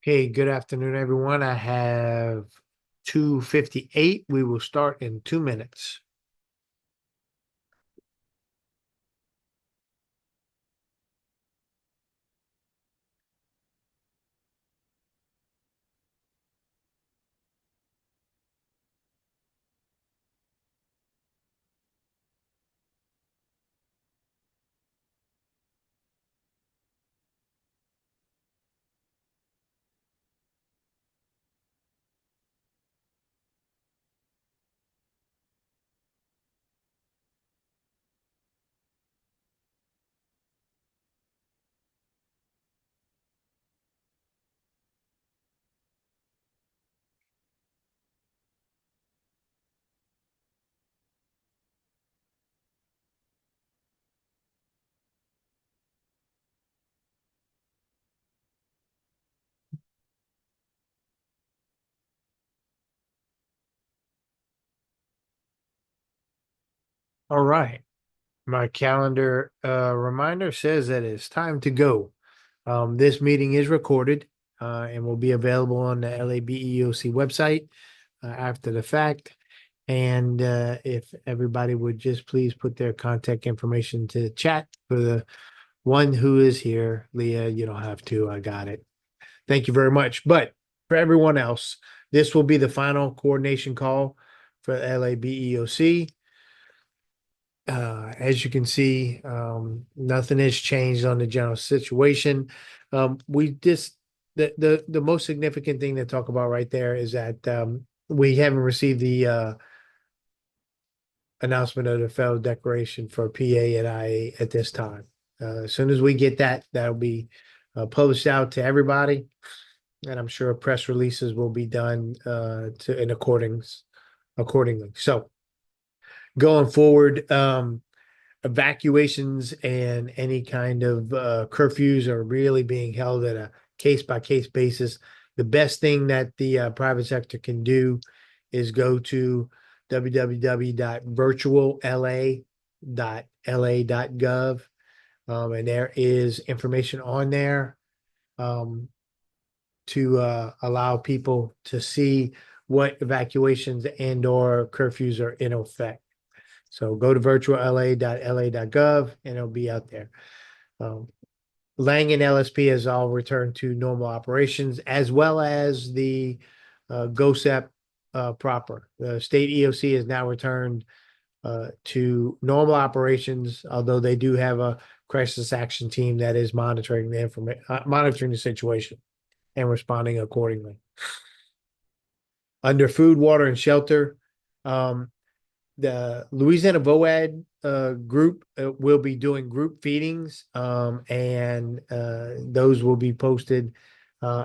Hey, good afternoon, everyone. I have 2:58. We will start in 2 minutes. All right. My calendar reminder says that it's time to go. This meeting is recorded and will be available on the LABEOC website after the fact. And if everybody would just please put their contact information to chat for the one who is here. Leah, you don't have to. I got it. Thank you very much. But for everyone else, this will be the final coordination call for LABEOC. As you can see, nothing has changed on the general situation. We just the most significant thing to talk about right there is that we haven't received the announcement of the federal declaration for PA and IA at this time. As soon as we get that, that'll be published out to everybody, and I'm sure press releases will be done to in accordingly. So going forward, evacuations and any kind of curfews are really being held at a case by case basis. The best thing that the private sector can do is go to www.virtualla.la.gov, and there is information on there um, to allow people to see what evacuations and or curfews are in effect. So go to virtualla.la.gov and it'll be out there. Um, Lang and LSP has all returned to normal operations, as well as the GOSEP proper. The state EOC has now returned to normal operations, although they do have a crisis action team that is monitoring the information, monitoring the situation and responding accordingly. Under food, water, and shelter, um, the Louisiana VOAD group will be doing group feedings, and those will be posted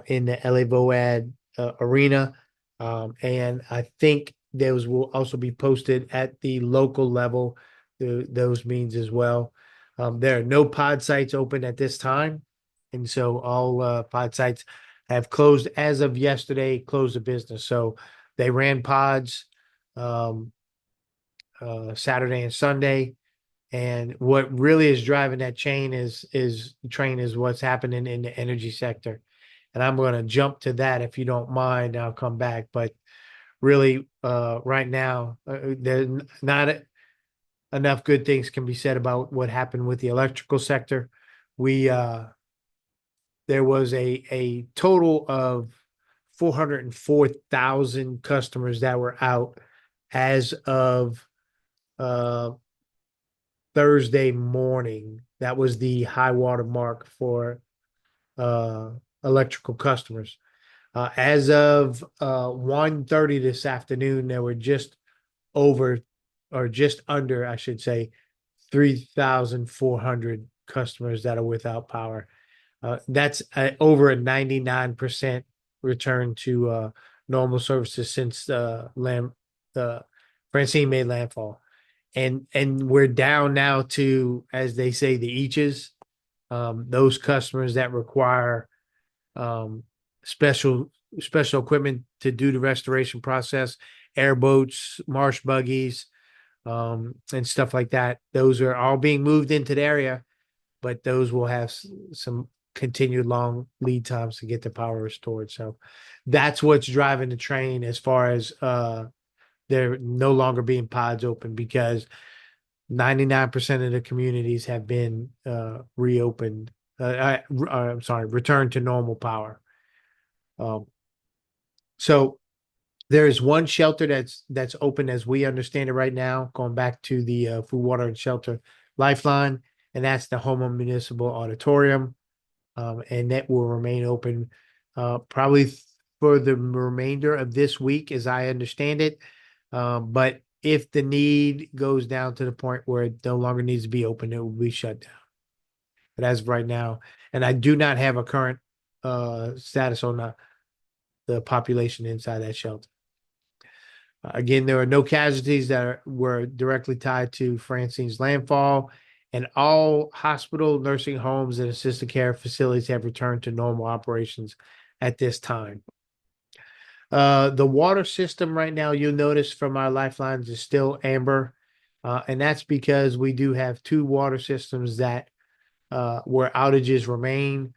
in the LA VOAD arena. And I think those will also be posted at the local level, those means as well. There are no pod sites open at this time. And so all pod sites have closed as of yesterday, closed the business. So they ran pods. Um, Saturday and Sunday. And what really is driving that train is what's happening in the energy sector. And I'm going to jump to that if you don't mind. I'll come back, but really, right now, there's not enough good things can be said about what happened with the electrical sector. We There was a total of 404,000 customers that were out as of uh, Thursday morning. That was the high water mark for uh, electrical customers. As of 1:30 this afternoon, there were just over, or just under, I should say, 3,400 customers that are without power. That's over a 99% return to normal services since Francine made landfall. And we're down now to, as they say, the eaches, those customers that require um, special special equipment to do the restoration process, airboats, marsh buggies, and stuff like that. Those are all being moved into the area, but those will have some continued long lead times to get the power restored. So that's what's driving the train as far as there no longer being pods open, because 99% of the communities have been reopened. I'm sorry, returned to normal power. Um, so there is one shelter that's open as we understand it right now, going back to the Food, Water, and Shelter Lifeline, and that's the Houma Municipal Auditorium, and that will remain open probably for the remainder of this week, as I understand it. But if the need goes down to the point where it no longer needs to be open, it will be shut down. But as of right now, and I do not have a current status on the population inside that shelter. Again, there are no casualties that were directly tied to Francine's landfall, and all hospital, nursing homes, and assisted care facilities have returned to normal operations at this time. The water system right now, you'll notice from our lifelines, is still amber, and that's because we do have two water systems that where outages remain.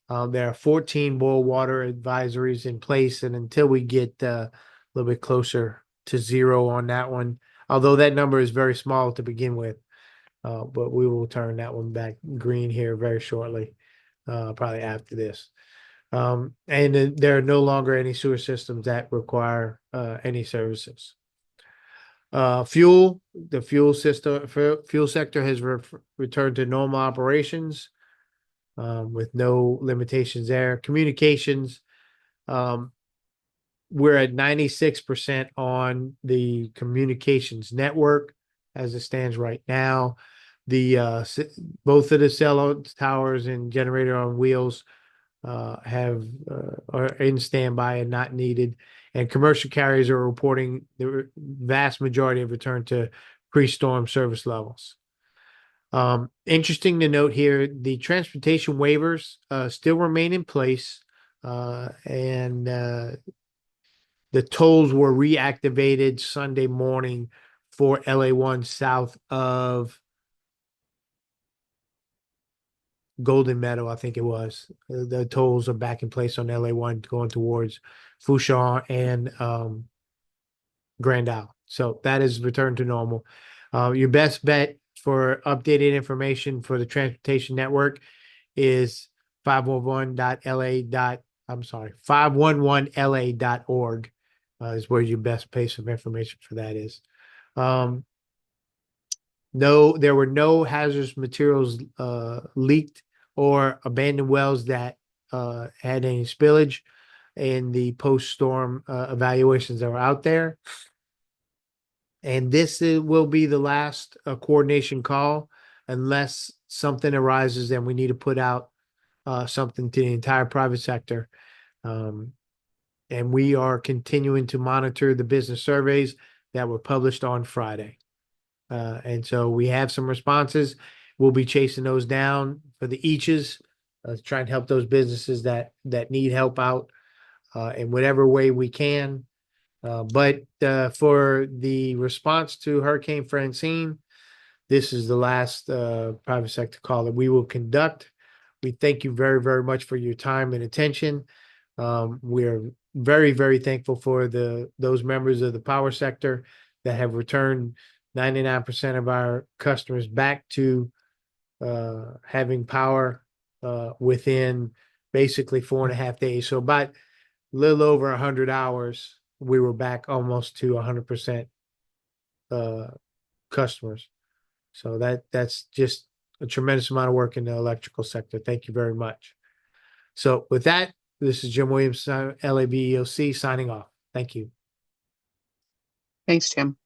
There are 14 boil water advisories in place, and until we get a little bit closer to zero on that one, although that number is very small to begin with, but we will turn that one back green here very shortly, probably after this. And there are no longer any sewer systems that require any services. The fuel system, fuel sector has returned to normal operations with no limitations there. Communications, we're at 96% on the communications network as it stands right now. The both of the cell towers and generator on wheels are in standby and not needed. And commercial carriers are reporting the vast majority have returned to pre-storm service levels. Interesting to note here, the transportation waivers still remain in place, and the tolls were reactivated Sunday morning for LA1 south of Golden Meadow, I think it was. The tolls are back in place on LA1 going towards Fouchon and Grand Isle. So that is returned to normal. Your best bet for updated information for the transportation network is 511.la. I'm sorry, 511la.org is where your best place of information for that is. No, there were no hazardous materials leaked or abandoned wells that had any spillage in the post-storm evaluations that were out there. And this will be the last coordination call unless something arises and we need to put out something to the entire private sector. And we are continuing to monitor the business surveys that were published on Friday. And so we have some responses. We'll be chasing those down for the eaches, try and help those businesses that need help out in whatever way we can. But for the response to Hurricane Francine, this is the last private sector call that we will conduct. We thank you very, very much for your time and attention. We're very, very thankful for those members of the power sector that have returned 99% of our customers back to having power within basically 4.5 days. So about a little over 100 hours, we were back almost to 100% customers. So that's just a tremendous amount of work in the electrical sector. Thank you very much. So with that, this is Jim Williams, LABEOC, signing off. Thank you. Thanks, Jim.